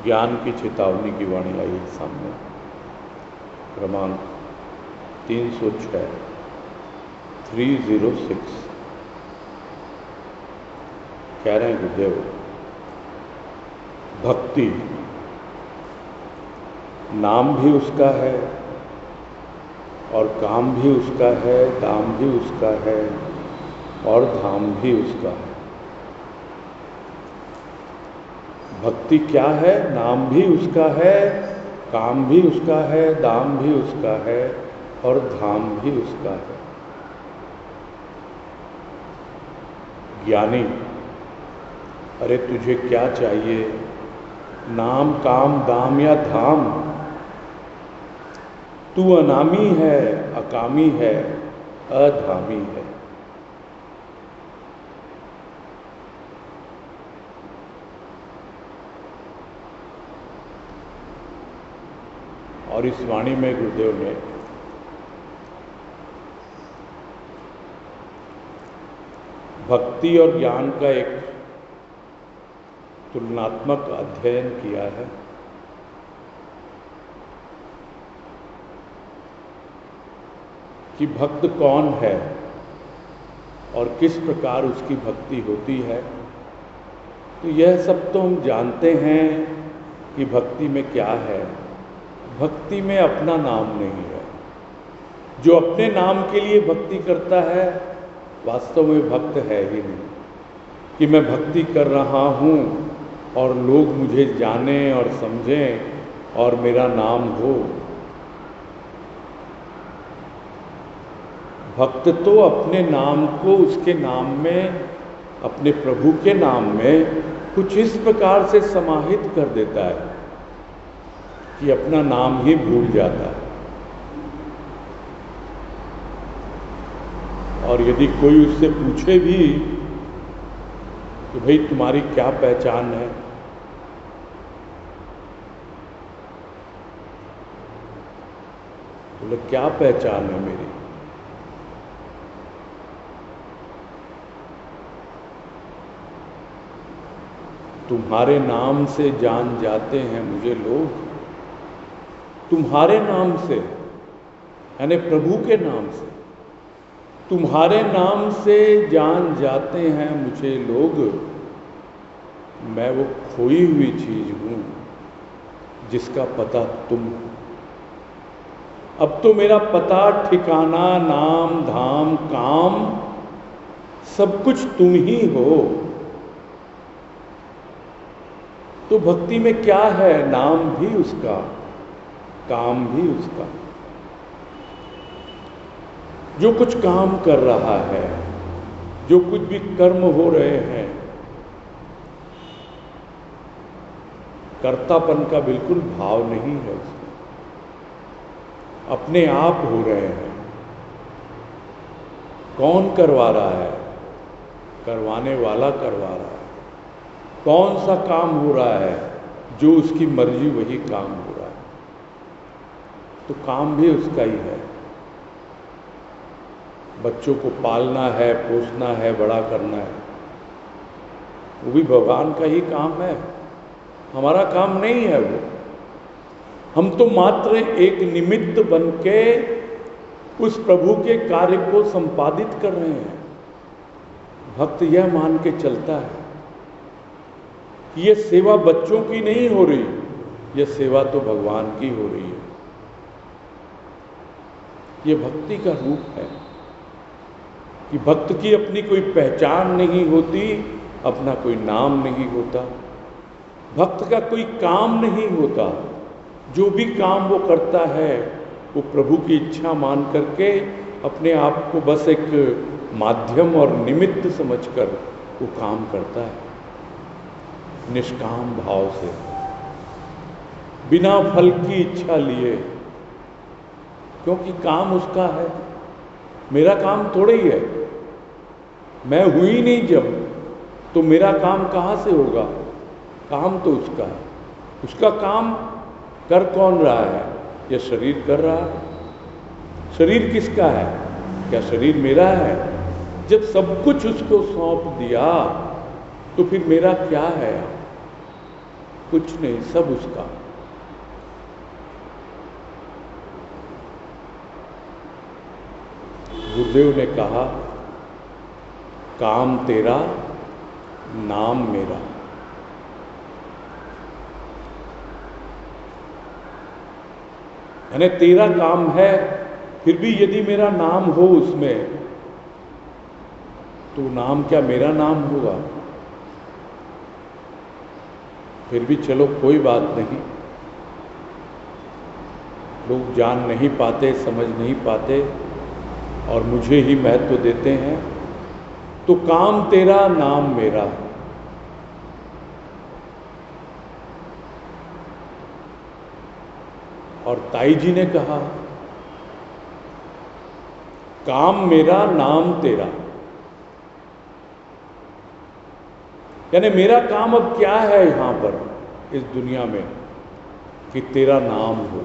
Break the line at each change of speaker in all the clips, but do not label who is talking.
ज्ञान की चेतावनी की वाणी आई है सामने, क्रमांक 306 306। कह रहे हैं गुरुदेव, भक्ति नाम भी उसका है और काम भी उसका है, दाम भी उसका है और धाम भी उसका है। भक्ति क्या है? नाम भी उसका है, काम भी उसका है, दाम भी उसका है और धाम भी उसका है। ज्ञानी, अरे तुझे क्या चाहिए? नाम, काम, दाम या धाम? तू अनामी है, अकामी है, अधामी है। और इस वाणी में गुरुदेव ने भक्ति और ज्ञान का एक तुलनात्मक अध्ययन किया है। कि भक्त कौन है और किस प्रकार उसकी भक्ति होती है। तो यह सब तो हम जानते हैं कि भक्ति में क्या है। भक्ति में अपना नाम नहीं है। जो अपने नाम के लिए भक्ति करता है वास्तव में भक्त है ही नहीं। कि मैं भक्ति कर रहा हूँ और लोग मुझे जानें और समझें और मेरा नाम हो। भक्त तो अपने नाम को उसके नाम में, अपने प्रभु के नाम में कुछ इस प्रकार से समाहित कर देता है कि अपना नाम ही भूल जाता है। और यदि कोई उससे पूछे भी कि भाई तुम्हारी क्या पहचान है, बोले क्या पहचान है मेरी? तुम्हारे नाम से जान जाते हैं मुझे लोग। तुम्हारे नाम से यानी प्रभु के नाम से, तुम्हारे नाम से जान जाते हैं मुझे लोग। मैं वो खोई हुई चीज हूं जिसका पता तुम हो। अब तो मेरा पता, ठिकाना, नाम, धाम, काम सब कुछ तुम ही हो। तो भक्ति में क्या है? नाम भी उसका, काम भी उसका। जो कुछ काम कर रहा है, जो कुछ भी कर्म हो रहे हैं, कर्तापन का बिल्कुल भाव नहीं है उसमें। अपने आप हो रहे हैं। कौन करवा रहा है? करवाने वाला करवा रहा है। कौन सा काम हो रहा है? जो उसकी मर्जी वही काम हो रहा है। तो काम भी उसका ही है। बच्चों को पालना है, पोसना है, बड़ा करना है, वो भी भगवान का ही काम है। हमारा काम नहीं है वो। हम तो मात्र एक निमित्त बन के उस प्रभु के कार्य को संपादित कर रहे हैं। भक्त यह मान के चलता है कि यह सेवा बच्चों की नहीं हो रही, यह सेवा तो भगवान की हो रही है। यह भक्ति का रूप है कि भक्त की अपनी कोई पहचान नहीं होती, अपना कोई नाम नहीं होता, भक्त का कोई काम नहीं होता। जो भी काम वो करता है वो प्रभु की इच्छा मान करके अपने आप को बस एक माध्यम और निमित्त समझकर वो काम करता है, निष्काम भाव से, बिना फल की इच्छा लिए। क्योंकि काम उसका है, मेरा काम थोड़ा ही है। मैं हुई नहीं जब, तो मेरा काम कहाँ से होगा? काम तो उसका है। उसका काम कर कौन रहा है? यह शरीर कर रहा है। शरीर किसका है? क्या शरीर मेरा है? जब सब कुछ उसको सौंप दिया तो फिर मेरा क्या है? कुछ नहीं, सब उसका। गुरुदेव ने कहा, काम तेरा नाम मेरा। यानी तेरा काम है, फिर भी यदि मेरा नाम हो उसमें, तो नाम क्या मेरा नाम होगा? फिर भी चलो कोई बात नहीं, लोग जान नहीं पाते, समझ नहीं पाते और मुझे ही महत्व देते हैं। तो काम तेरा नाम मेरा। और ताई जी ने कहा, काम मेरा नाम तेरा। यानी मेरा काम अब क्या है यहां पर इस दुनिया में कि तेरा नाम हो।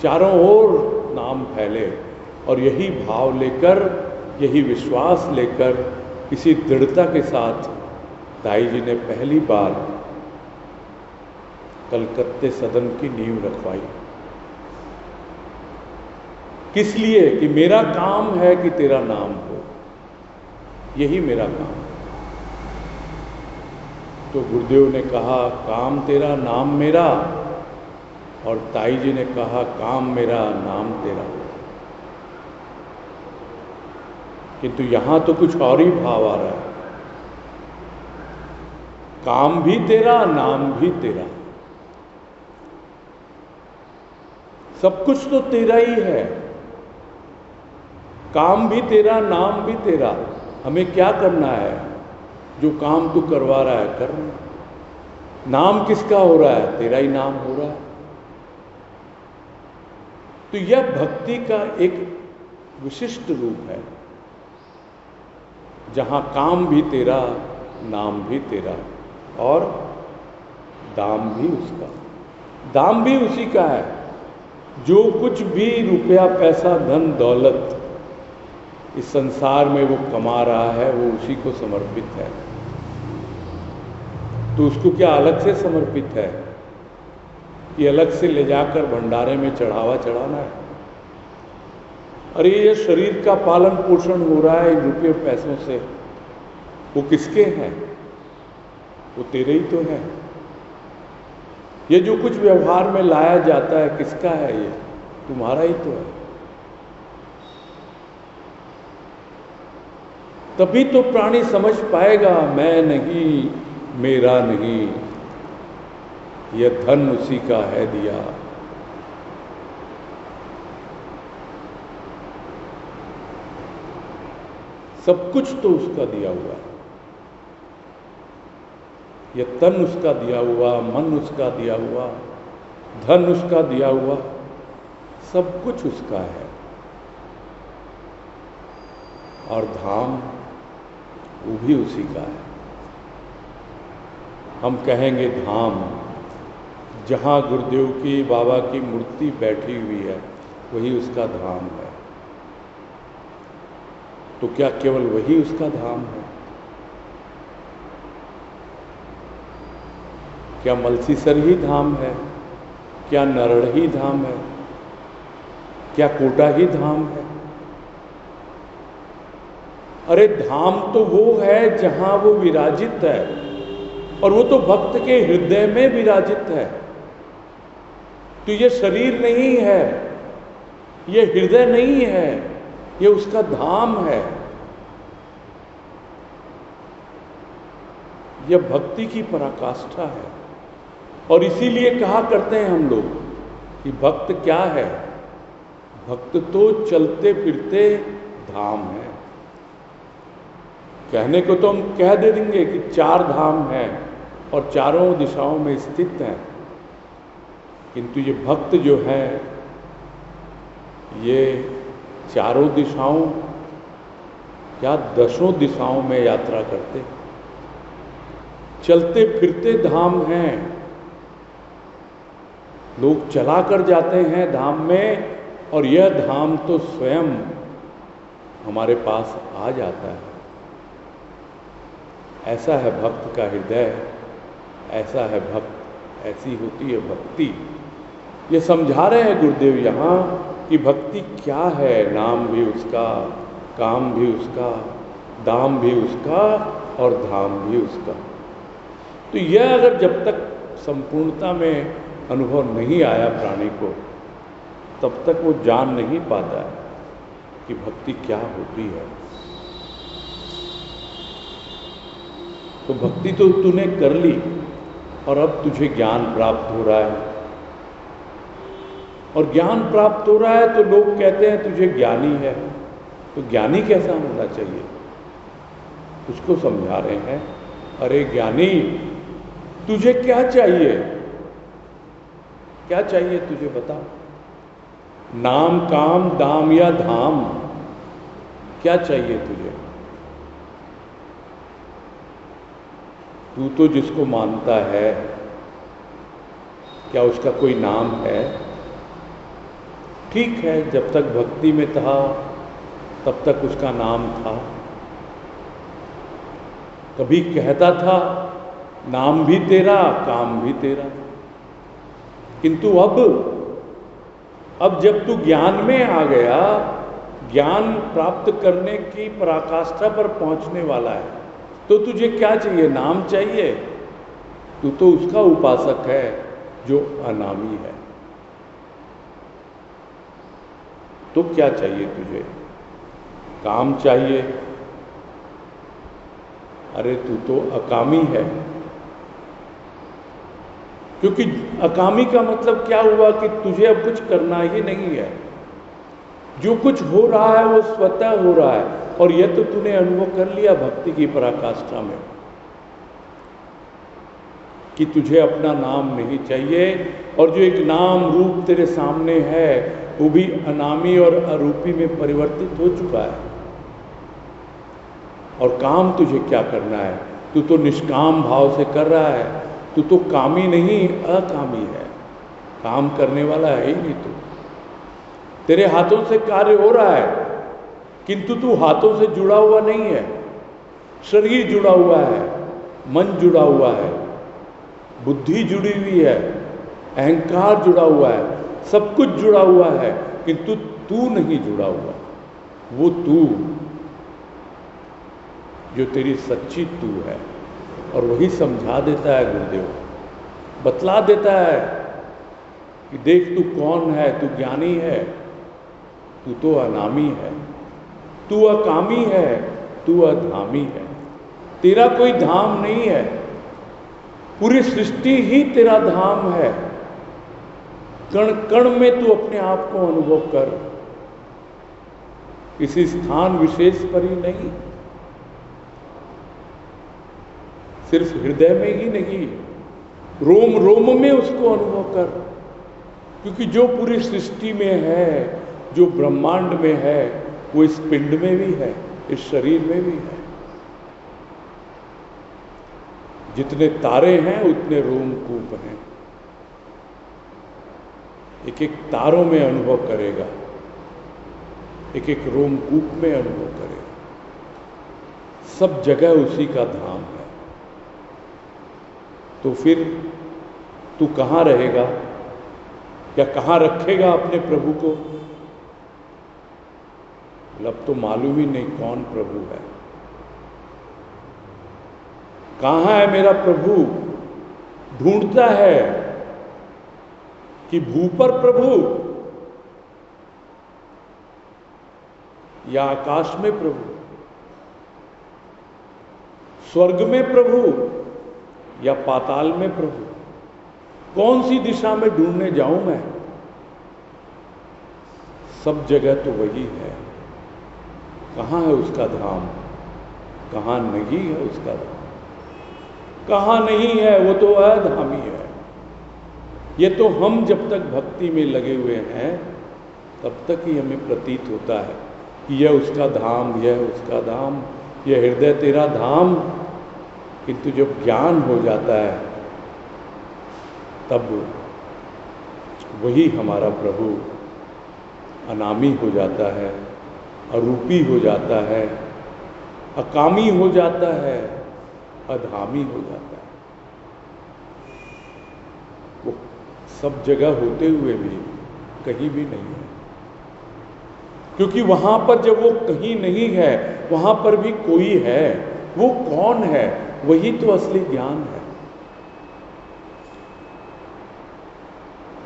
चारों ओर नाम फैले और यही भाव लेकर, यही विश्वास लेकर, इसी दृढ़ता के साथ दाई जी ने पहली बार कलकत्ते सदन की नींव रखवाई। किस लिए? कि मेरा काम है कि तेरा नाम हो, यही मेरा काम है। तो गुरुदेव ने कहा, काम तेरा नाम मेरा, और ताई जी ने कहा, काम मेरा नाम तेरा। किंतु यहां तो कुछ और ही भाव आ रहा है, काम भी तेरा, नाम भी तेरा, सब कुछ तो तेरा ही है। काम भी तेरा, नाम भी तेरा। हमें क्या करना है? जो काम तू करवा रहा है कर। नाम किसका हो रहा है? तेरा ही नाम हो रहा है। तो यह भक्ति का एक विशिष्ट रूप है, जहां काम भी तेरा, नाम भी तेरा और दाम भी उसका। दाम भी उसी का है। जो कुछ भी रुपया, पैसा, धन, दौलत इस संसार में वो कमा रहा है, वो उसी को समर्पित है। तो उसको क्या अलग से समर्पित है कि अलग से ले जाकर भंडारे में चढ़ावा चढ़ाना है? अरे ये शरीर का पालन पोषण हो रहा है इन रुपये पैसों से, वो किसके हैं? वो तेरे ही तो है। ये जो कुछ व्यवहार में लाया जाता है किसका है? ये तुम्हारा ही तो है। तभी तो प्राणी समझ पाएगा, मैं नहीं, मेरा नहीं, यह धन उसी का है दिया। सब कुछ तो उसका दिया हुआ है। यह तन उसका दिया हुआ, मन उसका दिया हुआ, धन उसका दिया हुआ, सब कुछ उसका है। और धाम वो भी उसी का है। हम कहेंगे धाम, जहाँ गुरुदेव की, बाबा की मूर्ति बैठी हुई है, वही उसका धाम है। तो क्या केवल वही उसका धाम है? क्या मलसीसर ही धाम है? क्या नरड़ ही धाम है? क्या कोटा ही धाम है? अरे धाम तो वो है जहां वो विराजित है, और वो तो भक्त के हृदय में विराजित है। तो ये शरीर नहीं है, ये हृदय नहीं है, ये उसका धाम है। यह भक्ति की पराकाष्ठा है। और इसीलिए कहा करते हैं हम लोग कि भक्त क्या है? भक्त तो चलते फिरते धाम है। कहने को तो हम कह दे देंगे कि 4 धाम हैं और चारों दिशाओं में स्थित हैं, किंतु ये भक्त जो है, ये चारों दिशाओं या 10 दिशाओं में यात्रा करते, चलते फिरते धाम हैं। लोग चला कर जाते हैं धाम में, और यह धाम तो स्वयं हमारे पास आ जाता है। ऐसा है भक्त का हृदय, ऐसा है भक्त, ऐसी होती है भक्ति। ये समझा रहे हैं गुरुदेव यहाँ कि भक्ति क्या है। नाम भी उसका, काम भी उसका, दाम भी उसका और धाम भी उसका। तो यह अगर जब तक संपूर्णता में अनुभव नहीं आया प्राणी को, तब तक वो जान नहीं पाता है कि भक्ति क्या होती है। तो भक्ति तो तूने कर ली और अब तुझे ज्ञान प्राप्त हो रहा है, और ज्ञान प्राप्त हो रहा है तो लोग कहते हैं तुझे ज्ञानी है। तो ज्ञानी कैसा होना चाहिए, उसको समझा रहे हैं। अरे ज्ञानी, तुझे क्या चाहिए, क्या चाहिए तुझे बता। नाम, काम, दाम या धाम, क्या चाहिए तुझे। तू तो जिसको मानता है, क्या उसका कोई नाम है? ठीक है, जब तक भक्ति में था तब तक उसका नाम था। कभी कहता था नाम भी तेरा, काम भी तेरा। किंतु अब जब तू ज्ञान में आ गया, ज्ञान प्राप्त करने की पराकाष्ठा पर पहुंचने वाला है, तो तुझे क्या चाहिए? नाम चाहिए। तू तो उसका उपासक है जो अनामी है। तो क्या चाहिए तुझे? काम चाहिए। अरे तू तो अकामी है। क्योंकि अकामी का मतलब क्या हुआ कि तुझे अब कुछ करना ही नहीं है। जो कुछ हो रहा है वो स्वतः हो रहा है, और यह तो तूने अनुभव कर लिया भक्ति की पराकाष्ठा में कि तुझे अपना नाम नहीं चाहिए, और जो एक नाम रूप तेरे सामने है वो भी अनामी और अरूपी में परिवर्तित हो चुका है। और काम तुझे क्या करना है? तू तो निष्काम भाव से कर रहा है। तू तो कामी नहीं, अकामी है। काम करने वाला है ही नहीं तू। तेरे हाथों से कार्य हो रहा है, किंतु तू हाथों से जुड़ा हुआ नहीं है। शरीर जुड़ा हुआ है, मन जुड़ा हुआ है, बुद्धि जुड़ी हुई है, अहंकार जुड़ा हुआ है, सब कुछ जुड़ा हुआ है, किंतु तू नहीं जुड़ा हुआ। वो तू जो तेरी सच्ची तू है। और वही समझा देता है गुरुदेव, बतला देता है कि देख तू कौन है। तू ज्ञानी है, तू तो अनामी है, तू अकामी है, तू अधामी है। तेरा कोई धाम नहीं है, पूरी सृष्टि ही तेरा धाम है। कण कण में तू अपने आप को अनुभव कर, किसी स्थान विशेष पर ही नहीं, सिर्फ हृदय में ही नहीं, रोम रोम में उसको अनुभव कर। क्योंकि जो पूरी सृष्टि में है, जो ब्रह्मांड में है, वो इस पिंड में भी है, इस शरीर में भी है। जितने तारे हैं उतने रोमकूप हैं। एक एक तारों में अनुभव करेगा, एक एक रोमकूप में अनुभव करेगा। सब जगह उसी का धाम है। तो फिर तू कहाँ रहेगा, या कहाँ रखेगा अपने प्रभु को? अब तो मालूम ही नहीं कौन प्रभु है। कहाँ है मेरा प्रभु? ढूंढता है कि भू पर प्रभु या आकाश में प्रभु, स्वर्ग में प्रभु या पाताल में प्रभु। कौन सी दिशा में ढूंढने जाऊं मैं? सब जगह तो वही है। कहाँ है उसका धाम? कहाँ नहीं है उसका धाम? कहाँ नहीं है, वो तो अधामी है। ये तो हम जब तक भक्ति में लगे हुए हैं तब तक ही हमें प्रतीत होता है कि यह उसका धाम, यह उसका धाम, यह हृदय तेरा धाम। किंतु जब ज्ञान हो जाता है तब वही हमारा प्रभु अनामी हो जाता है, अरूपी हो जाता है, अकामी हो जाता है, अधामी हो जाता है। वो सब जगह होते हुए भी कहीं भी नहीं है, क्योंकि वहां पर जब वो कहीं नहीं है, वहां पर भी कोई है। वो कौन है? वही तो असली ज्ञान है।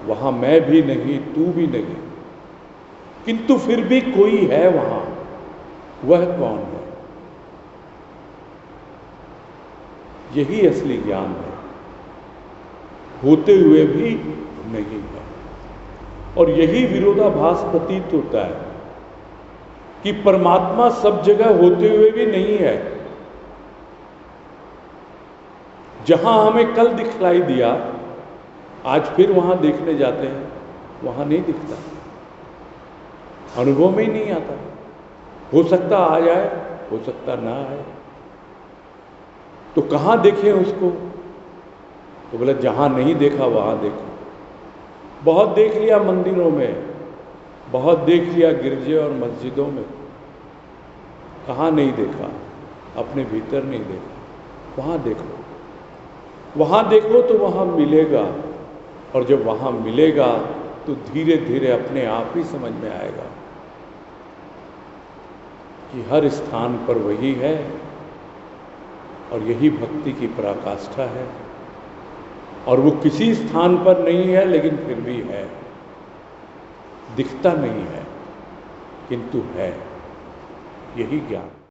वहां मैं भी नहीं, तू भी नहीं, किंतु फिर भी कोई है वहां। वह कौन है? यही असली ज्ञान है, होते हुए भी नहीं है। और यही विरोधाभास प्रतीत होता है कि परमात्मा सब जगह होते हुए भी नहीं है। जहां हमें कल दिखलाई दिया, आज फिर वहां देखने जाते हैं, वहां नहीं दिखता, अनुभव में ही नहीं आता। हो सकता आ जाए, हो सकता ना आए। तो कहां देखें उसको? तो बोले जहां नहीं देखा वहां देखो। बहुत देख लिया मंदिरों में, बहुत देख लिया गिरजे और मस्जिदों में, कहां नहीं देखा? अपने भीतर नहीं देखा। वहां देखो, वहां देखो तो वहां मिलेगा। और जब वहां मिलेगा तो धीरे धीरे अपने आप ही समझ में आएगा कि हर स्थान पर वही है। और यही भक्ति की पराकाष्ठा है। और वो किसी स्थान पर नहीं है, लेकिन फिर भी है। दिखता नहीं है, किंतु है। यही ज्ञान।